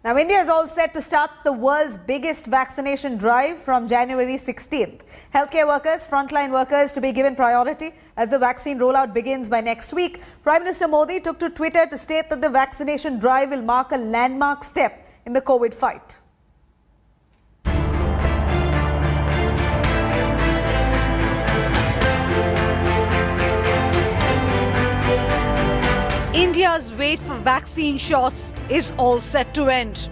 Now, India is all set to start the world's biggest vaccination drive from January 16th. Healthcare workers, frontline workers to be given priority as the vaccine rollout begins by next week. Prime Minister Modi took to Twitter to state that the vaccination drive will mark a landmark step in the COVID fight. India's wait for vaccine shots is all set to end.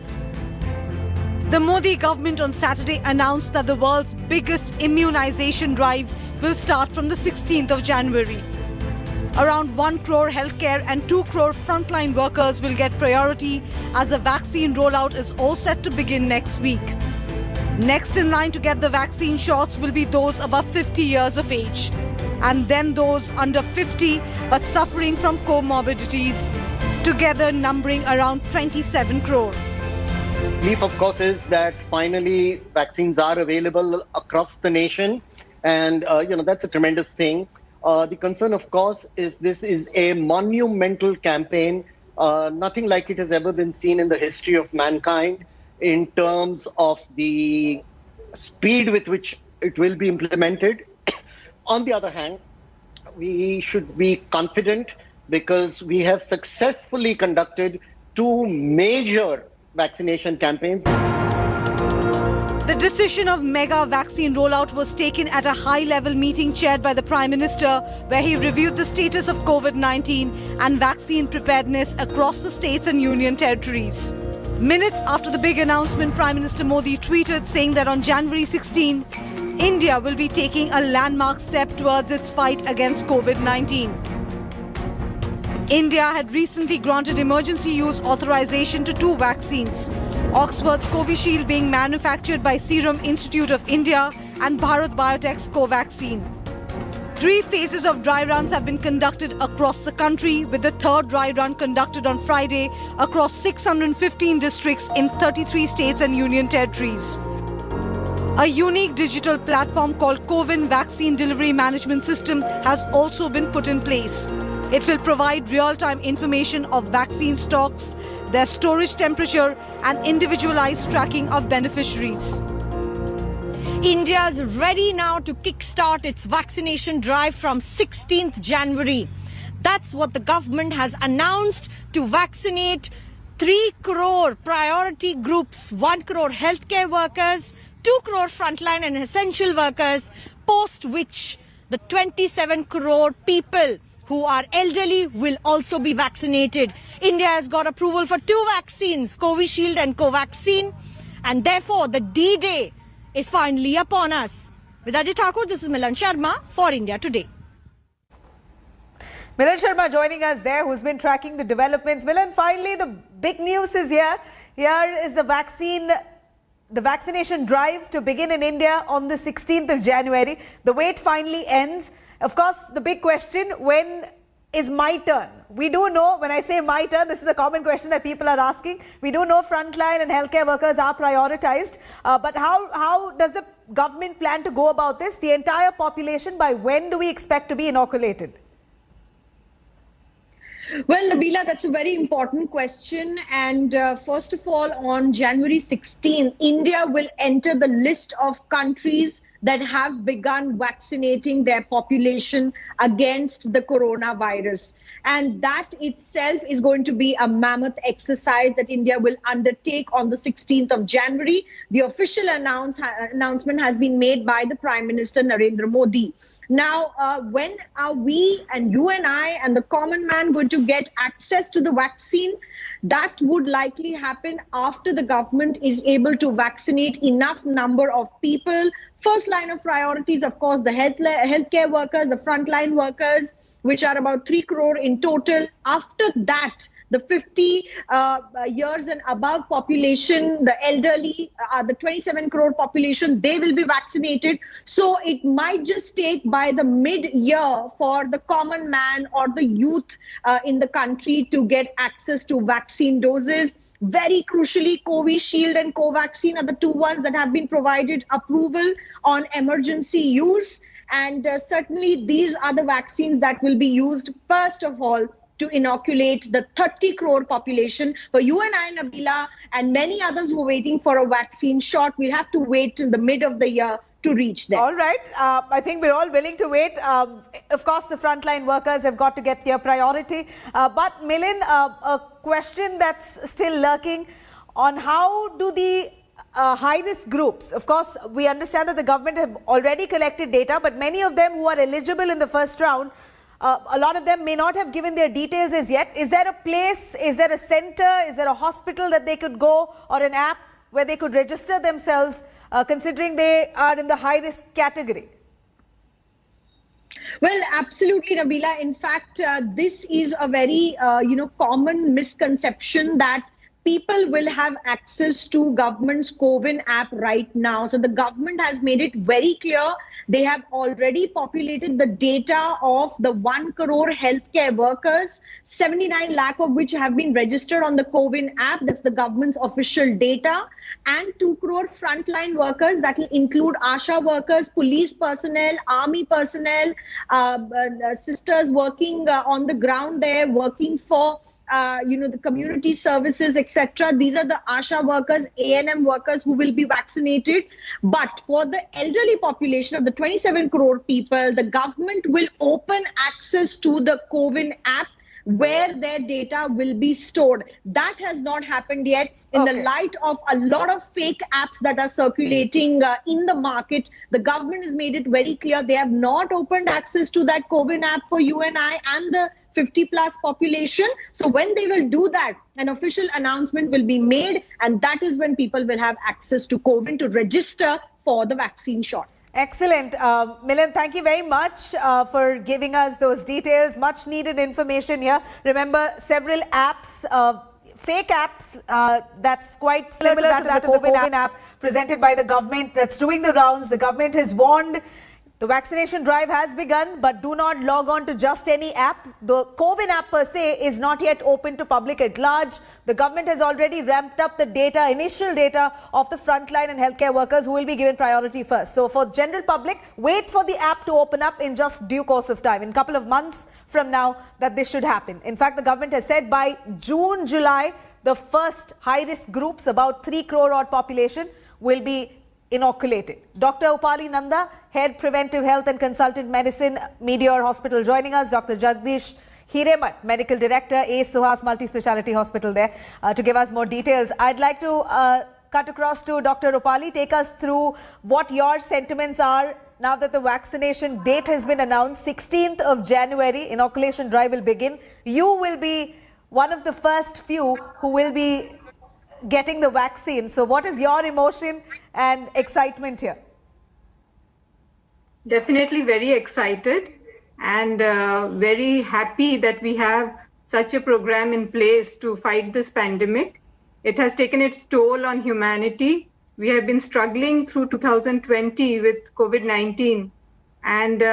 The Modi government on Saturday announced that the world's biggest immunization drive will start from the 16th of January. Around 1 crore healthcare and 2 crore frontline workers will get priority as the vaccine rollout is all set to begin next week. Next in line to get the vaccine shots will be those above 50 years of age, and then those under 50 but suffering from comorbidities, together numbering around 27 crore. Relief, of course, is that finally vaccines are available across the nation, and that's a tremendous thing. The concern, of course, is this is a monumental campaign, nothing like it has ever been seen in the history of mankind in terms of the speed with which it will be implemented. On the other hand, we should be confident because we have successfully conducted 2 major vaccination campaigns. The decision of mega vaccine rollout was taken at a high-level meeting chaired by the Prime Minister, where he reviewed the status of COVID-19 and vaccine preparedness across the states and union territories. Minutes after the big announcement, Prime Minister Modi tweeted saying that on January 16, India will be taking a landmark step towards its fight against COVID-19. India had recently granted emergency use authorization to 2 vaccines, Oxford's Covishield being manufactured by Serum Institute of India and Bharat Biotech's Covaxin. 3 phases of dry runs have been conducted across the country, with the 3rd dry run conducted on Friday across 615 districts in 33 states and union territories. A unique digital platform called CoWIN Vaccine Delivery Management System has also been put in place. It will provide real-time information of vaccine stocks, their storage temperature, and individualized tracking of beneficiaries. India is ready now to kickstart its vaccination drive from 16th January. That's what the government has announced, to vaccinate 3 crore priority groups, 1 crore healthcare workers, 2 crore frontline and essential workers, post which the 27 crore people who are elderly will also be vaccinated. India has got approval for 2 vaccines, Covishield and Covaxin, and therefore the D-Day is finally upon us. With Ajay Thakur, this is Milan Sharma for India Today. Milan Sharma joining us there, who's been tracking the developments. Milan, finally the big news is here. Here is the vaccination drive to begin in India on the 16th of January. The wait finally ends. Of course, the big question, when is my turn? We do know, when I say my turn, this is a common question that people are asking. We do know frontline and healthcare workers are prioritized. But how does the government plan to go about this? The entire population, by when do we expect to be inoculated? Well, Nabila, that's a very important question. And first of all, on January 16, India will enter the list of countries that have begun vaccinating their population against the coronavirus. And that itself is going to be a mammoth exercise that India will undertake on the 16th of January. The official announcement has been made by the Prime Minister Narendra Modi. Now, when are we and you and I and the common man going to get access to the vaccine? That would likely happen after the government is able to vaccinate enough number of people. First line of priorities, of course, the healthcare workers, the frontline workers, which are about 3 crore in total. After that, the 50 years and above population, the elderly, the 27 crore population, they will be vaccinated. So it might just take by the mid-year for the common man or the youth in the country to get access to vaccine doses. Very crucially, Covishield and Covaxin are the 2 ones that have been provided approval on emergency use. And certainly these are the vaccines that will be used, first of all, to inoculate the 30 crore population. For you and I, Nabila, and many others who are waiting for a vaccine shot, we have to wait till the mid of the year to reach there. All right. I think we're all willing to wait. Of course, the frontline workers have got to get their priority. But Milind, a question that's still lurking on how do the high-risk groups, of course, we understand that the government have already collected data, but many of them who are eligible in the first round, a lot of them may not have given their details as yet. Is there a place, is there a center, is there a hospital that they could go, or an app where they could register themselves, considering they are in the high-risk category? Well, absolutely, Nabila. In fact, this is a very, common misconception that people will have access to government's CoWIN app right now. So the government has made it very clear. They have already populated the data of the 1 crore healthcare workers, 79 lakh of which have been registered on the CoWIN app. That's the government's official data. And 2 crore frontline workers, that will include ASHA workers, police personnel, army personnel, sisters working on the ground there, working for the community services, etc. These are the ASHA workers, ANM workers who will be vaccinated. But for the elderly population of the 27 crore people, the government will open access to the CoWIN app where their data will be stored. That has not happened yet. In the light of a lot of fake apps that are circulating in the market, the government has made it very clear they have not opened access to that CoWIN app for you and I and the 50 plus population. So when they will do that, an official announcement will be made, and that is when people will have access to CoWIN to register for the vaccine shot. Excellent. Milind, thank you very much for giving us those details. Much needed information here. Remember, several apps, fake apps, that's quite similar to that of the CoWIN app presented by the government that's doing the rounds. The government has warned the vaccination drive has begun, but do not log on to just any app. The CoWIN app per se is not yet open to public at large. The government has already ramped up the data, initial data of the frontline and healthcare workers who will be given priority first. So for general public, wait for the app to open up in just due course of time. In a couple of months from now, that this should happen. In fact, the government has said by June, July, the first high-risk groups, about 3 crore odd population, will be inoculated. Dr. Upali Nanda, Head Preventive Health and Consultant Medicine, Meteor Hospital, joining us. Dr. Jagdish Hiremat, Medical Director, ACE Suhas Multi-Speciality Hospital there, to give us more details. I'd like to cut across to Dr. Upali. Take us through what your sentiments are now that the vaccination date has been announced. 16th of January, inoculation drive will begin. You will be one of the first few who will be getting the vaccine. So what is your emotion and excitement here? Definitely very excited and very happy that we have such a program in place to fight this pandemic. It has taken its toll on humanity. We have been struggling through 2020 with COVID-19, and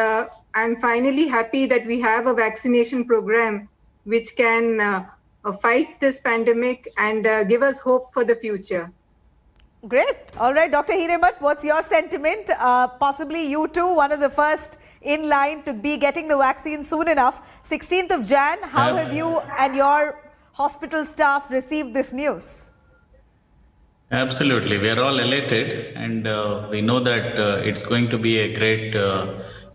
I'm finally happy that we have a vaccination program which can fight this pandemic and give us hope for the future. Great. All right, Dr. Hiremat, what's your sentiment? Possibly you too, one of the first in line to be getting the vaccine soon enough. 16th of Jan, how have you and your hospital staff received this news? Absolutely. We are all elated, and we know that it's going to be a great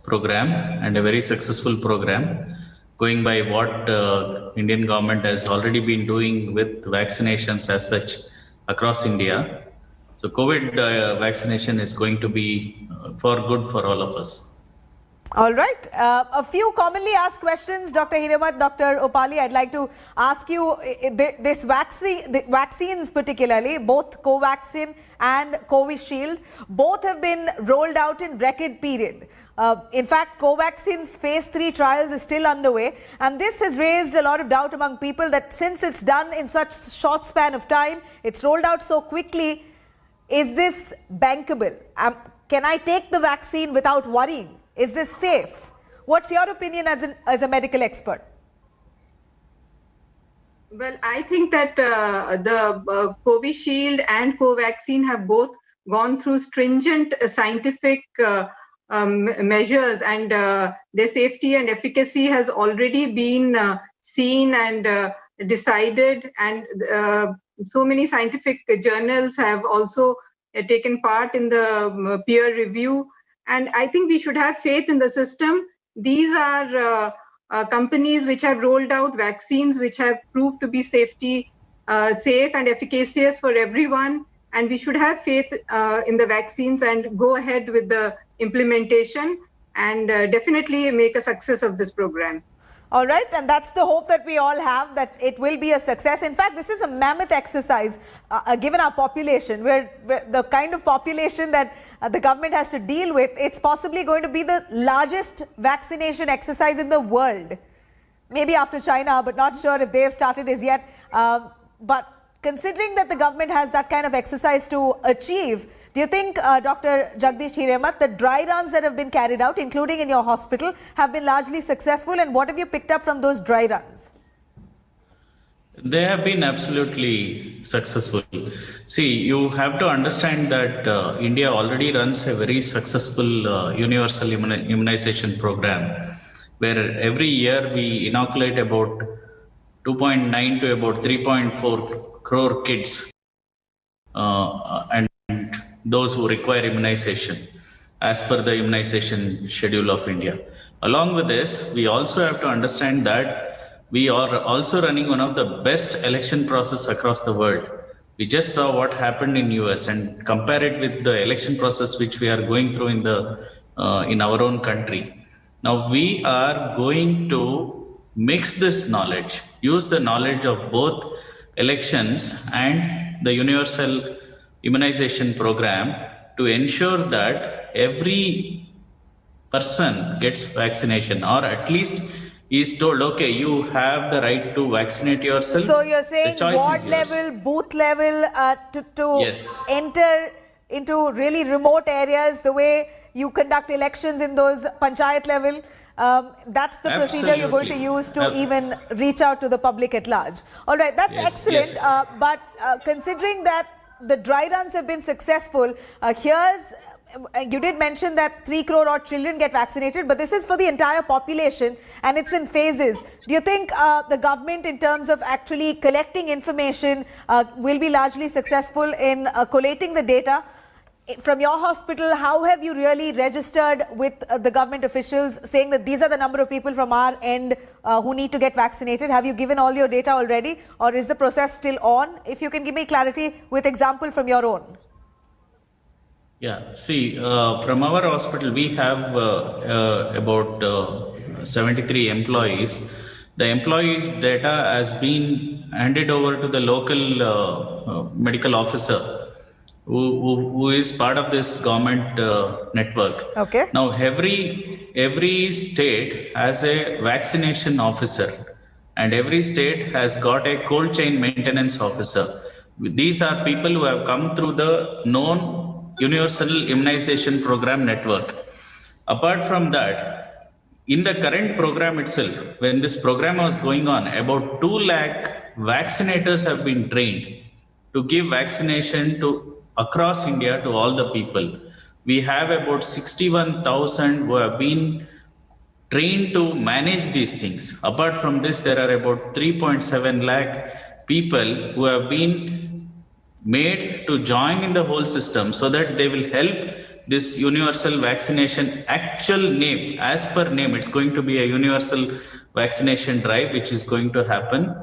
program and a very successful program, going by what Indian government has already been doing with vaccinations as such across India. So COVID vaccination is going to be for good for all of us. All right. A few commonly asked questions, Dr. Hiremat, Dr. Upali. I'd like to ask you, this vaccine, the vaccines particularly, both Covaxin and Covishield, both have been rolled out in record period. In fact, Covaxin's phase 3 trials is still underway, and this has raised a lot of doubt among people that since it's done in such short span of time, it's rolled out so quickly, is this bankable? Can I take the vaccine without worrying? Is this safe? What's your opinion as a medical expert? Well, I think that the Covishield and Covaxin have both gone through stringent scientific measures, and their safety and efficacy has already been seen and decided, and so many scientific journals have also taken part in the peer review. And I think we should have faith in the system. These are companies which have rolled out vaccines which have proved to be safe and efficacious for everyone. And we should have faith in the vaccines and go ahead with the implementation and definitely make a success of this program. All right, and that's the hope that we all have, that it will be a success. In fact, this is a mammoth exercise given our population. We're the kind of population that the government has to deal with. It's possibly going to be the largest vaccination exercise in the world. Maybe after China, but not sure if they have started as yet. But considering that the government has that kind of exercise to achieve, do you think, Dr. Jagdish Hiremat, the dry runs that have been carried out, including in your hospital, have been largely successful? And what have you picked up from those dry runs? They have been absolutely successful. See, you have to understand that India already runs a very successful universal immunization program, where every year we inoculate about 2.9 to about 3.4 crore kids and those who require immunization as per the immunization schedule of India. Along with this, we also have to understand that we are also running one of the best election process across the world. We just saw what happened in US and compare it with the election process which we are going through in our own country. Now we are going to mix this knowledge, use the knowledge of both elections and the universal immunization program to ensure that every person gets vaccination, or at least is told, okay, you have the right to vaccinate yourself. So you're saying ward level, booth level, to yes, enter into really remote areas, the way you conduct elections in those panchayat level, that's the procedure you're going to use to even reach out to the public at large. All right, that's excellent. Yes. But considering that the dry runs have been successful, you did mention that 3 crore odd children get vaccinated, but this is for the entire population and it's in phases. Do you think the government, in terms of actually collecting information, will be largely successful in collating the data? From your hospital, how have you really registered with the government officials saying that these are the number of people from our end who need to get vaccinated? Have you given all your data already, or is the process still on? If you can give me clarity with example from your own. Yeah, see, from our hospital, we have about 73 employees. The employees' data has been handed over to the local medical officer who is part of this government network. Okay. Now, every state has a vaccination officer, and every state has got a cold chain maintenance officer. These are people who have come through the known universal immunization program network. Apart from that, in the current program itself, when this program was going on, about 2 lakh vaccinators have been trained to give vaccination to across India to all the people. We have about 61,000 who have been trained to manage these things. Apart from this, there are about 3.7 lakh people who have been made to join in the whole system so that they will help this universal vaccination. Actual name, as per name, it's going to be a universal vaccination drive which is going to happen.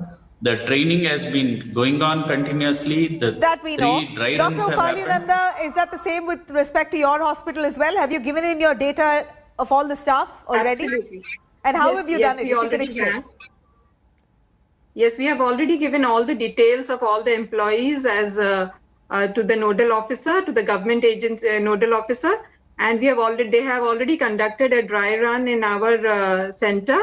The training has been going on continuously. That we know. Dr. Upali Nanda, is that the same with respect to your hospital as well? Have you given in your data of all the staff already? Absolutely. And how have you done it? We already have. Yes, we have already given all the details of all the employees as to the nodal officer, to the government agency nodal officer, and they have already conducted a dry run in our center,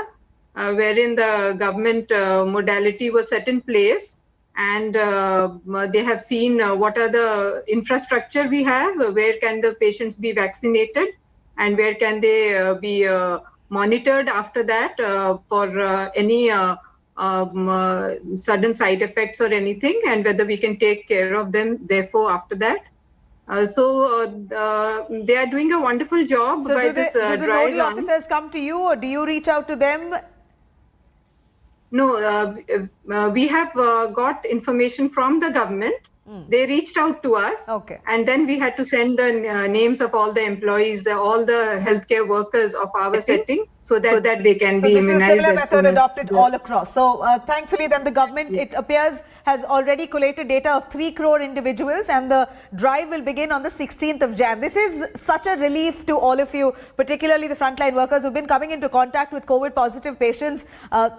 wherein the government modality was set in place, and they have seen what are the infrastructure we have, where can the patients be vaccinated, and where can they be monitored after that for any sudden side effects or anything, and whether we can take care of them therefore after that. So they are doing a wonderful job by this dry run. Do the nodal officers come to you, or do you reach out to them? No, we have got information from the government. They reached out to us, Okay. and then we had to send the names of all the employees, all the healthcare workers of our setting, so that they can So be this is a immunized. similar as method soon as adopted the- all across. So thankfully then the government, it appears, has already collated data of 3 crore individuals, and the drive will begin on the 16th of Jan. This is such a relief to all of you, particularly the frontline workers who've been coming into contact with COVID positive patients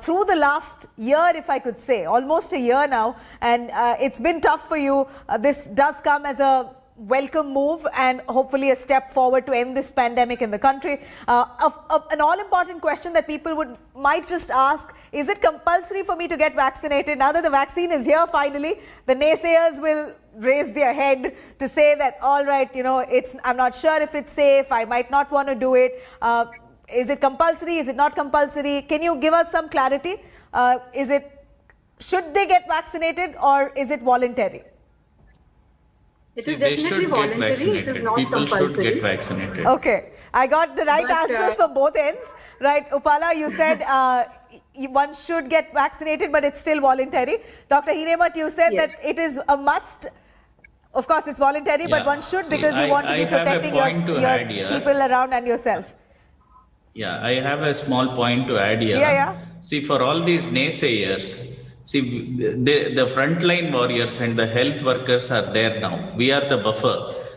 through the last year, if I could say, almost a year now. And it's been tough for you. This does come as a welcome move and hopefully a step forward to end this pandemic in the country. An all-important question that people might just ask, is it compulsory for me to get vaccinated? Now that the vaccine is here finally, the naysayers will raise their head to say that, all right, you know, I'm not sure if it's safe, I might not want to do it. Is it compulsory? Is it not compulsory? Can you give us some clarity? Should they get vaccinated or is it voluntary? It is They definitely should get voluntary. vaccinated. It is not People compulsory. should get vaccinated. Okay, I got the right But, answers from both ends. Right, Upala, you said one should get vaccinated, but it's still voluntary. Dr. Hiremat, you said Yes. that it is a must. Of course, it's voluntary, but Yeah. one should, See, because you want to I be have a protecting point to your add here. people around and yourself. Yeah, I have a small point to add here. Yeah. See, for all these naysayers, see, the frontline warriors and the health workers are there now. We are the buffer.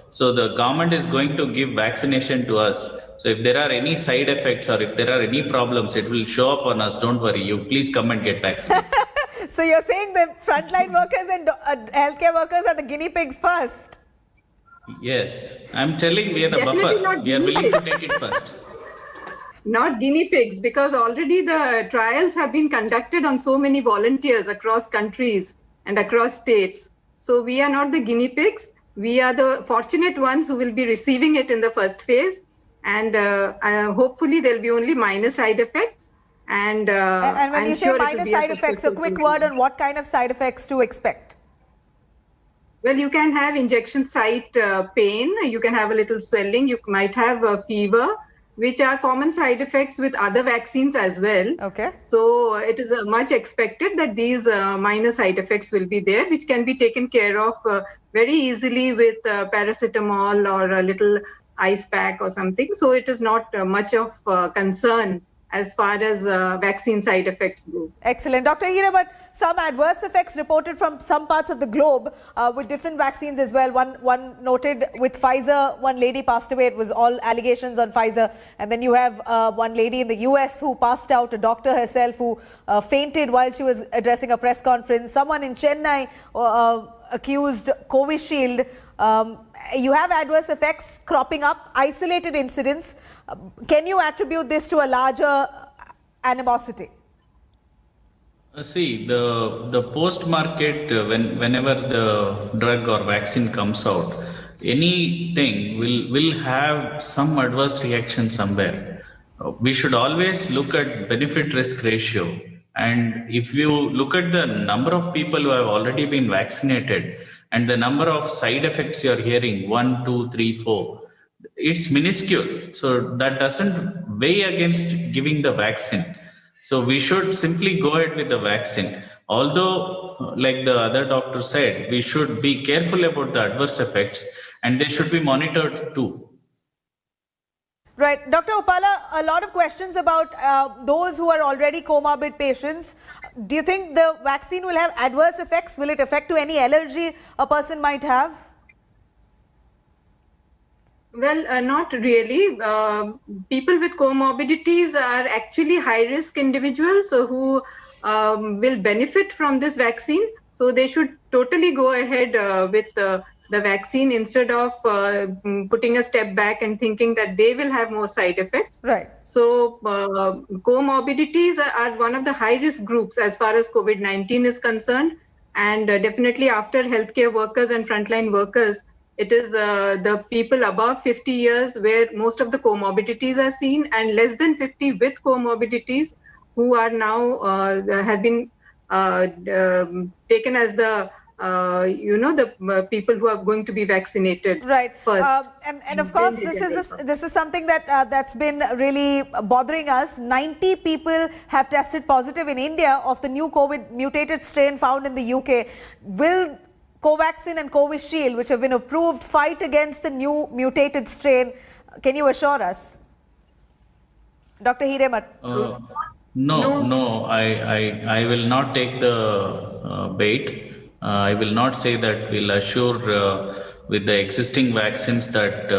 So the government is going to give vaccination to us. So if there are any side effects or if there are any problems, it will show up on us. Don't worry. You please come and get vaccinated. So you're saying the frontline workers and healthcare workers are the guinea pigs first? Yes, I'm telling we are the Definitely buffer. not We are guinea willing to pigs. take it first. Not guinea pigs, because already the trials have been conducted on so many volunteers across countries and across states. So we are not the guinea pigs. We are the fortunate ones who will be receiving it in the first phase. And hopefully there'll be only minor side effects. And And when I'm you say sure it will minor be side effects, a successful quick treatment. word on what kind of side effects to expect. Well, you can have injection site pain. You can have a little swelling. You might have a fever, which are common side effects with other vaccines as well. Okay. So it is much expected that these minor side effects will be there, which can be taken care of very easily with paracetamol or a little ice pack or something. So it is not much of concern as far as vaccine side effects go. Excellent. Dr. Hiremat, some adverse effects reported from some parts of the globe with different vaccines as well. One noted with Pfizer, one lady passed away. It was all allegations on Pfizer. And then you have one lady in the US who passed out, a doctor herself who fainted while she was addressing a press conference. Someone in Chennai accused Covishield. You have adverse effects cropping up, isolated incidents. Can you attribute this to a larger animosity? See, the post-market, whenever the drug or vaccine comes out, anything will have some adverse reaction somewhere. We should always look at benefit-risk ratio. And if you look at the number of people who have already been vaccinated and the number of side effects you're hearing, 1, 2, 3, 4, it's minuscule. So that doesn't weigh against giving the vaccine. So we should simply go ahead with the vaccine. Although, like the other doctor said, we should be careful about the adverse effects and they should be monitored too. Right. Dr. Upala, a lot of questions about those who are already comorbid patients. Do you think the vaccine will have adverse effects? Will it affect to any allergy a person might have? Well, not really. People with comorbidities are actually high-risk individuals who will benefit from this vaccine. So they should totally go ahead with the vaccine instead of putting a step back and thinking that they will have more side effects. Right. So comorbidities are one of the high-risk groups as far as COVID-19 is concerned. And definitely after healthcare workers and frontline workers, it is the people above 50 years where most of the comorbidities are seen, and less than 50 with comorbidities who are now have been taken as the the people who are going to be vaccinated Right. first. And of course, this is something that that's been really bothering us. 90 people have tested positive in India of the new COVID mutated strain found in the UK. Will Covaxin and Covishield, which have been approved, fight against the new mutated strain? Can you assure us? Dr. Hiremat. No, I will not take the bait. I will not say that we'll assure with the existing vaccines that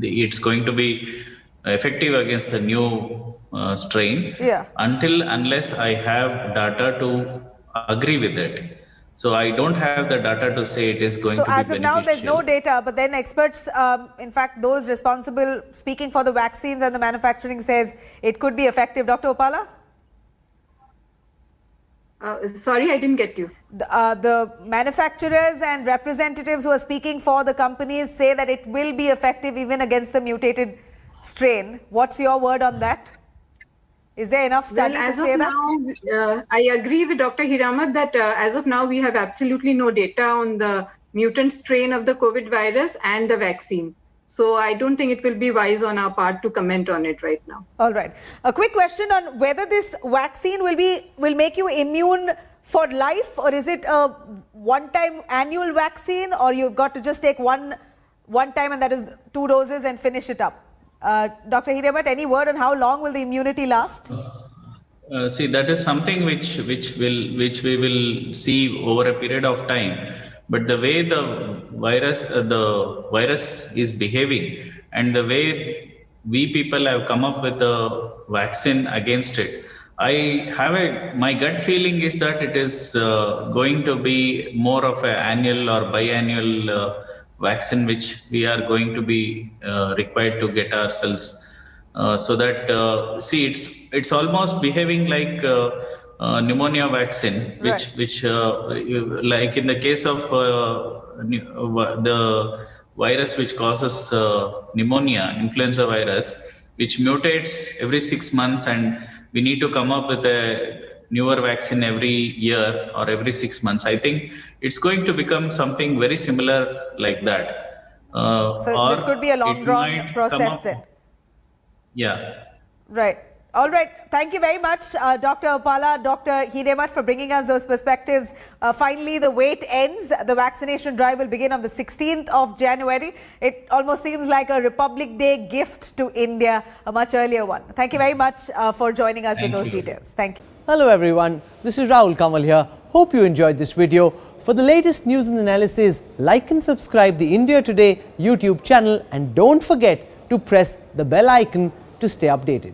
it's going to be effective against the new strain. Yeah. Unless I have data to agree with it. So I don't have the data to say it is going to be beneficial. So as of now, there's no data, but then experts, in fact, those responsible speaking for the vaccines and the manufacturing says it could be effective. Dr. Uppala? Sorry, I didn't get you. The manufacturers and representatives who are speaking for the companies say that it will be effective even against the mutated strain. What's your word on that? Is there enough study to say that? Now, I agree with Dr. Hiremat that as of now, we have absolutely no data on the mutant strain of the COVID virus and the vaccine. So I don't think it will be wise on our part to comment on it right now. All right. A quick question on whether this vaccine will make you immune for life, or is it a one-time annual vaccine, or you've got to just take one time and that is 2 doses and finish it up? Dr. Hiremat, any word on how long will the immunity last? See, that is something which we will see over a period of time. But the way the virus is behaving and the way we people have come up with a vaccine against it, my gut feeling is that it is going to be more of an annual or biannual vaccine which we are going to be required to get ourselves, so that it's almost behaving like pneumonia vaccine, which like in the case of the virus which causes pneumonia, influenza virus, which mutates every 6 months, and we need to come up with a newer vaccine every year or every 6 months. I think it's going to become something very similar like that. So this could be a long drawn process then. Yeah. Right. All right. Thank you very much, Dr. Uppala, Dr. Hiremat, for bringing us those perspectives. Finally, the wait ends. The vaccination drive will begin on the 16th of January. It almost seems like a Republic Day gift to India, a much earlier one. Thank you very much for joining us with those details. Thank you. Hello everyone, this is Rahul Kamal here. Hope you enjoyed this video. For the latest news and analysis, like and subscribe the India Today YouTube channel, and don't forget to press the bell icon to stay updated.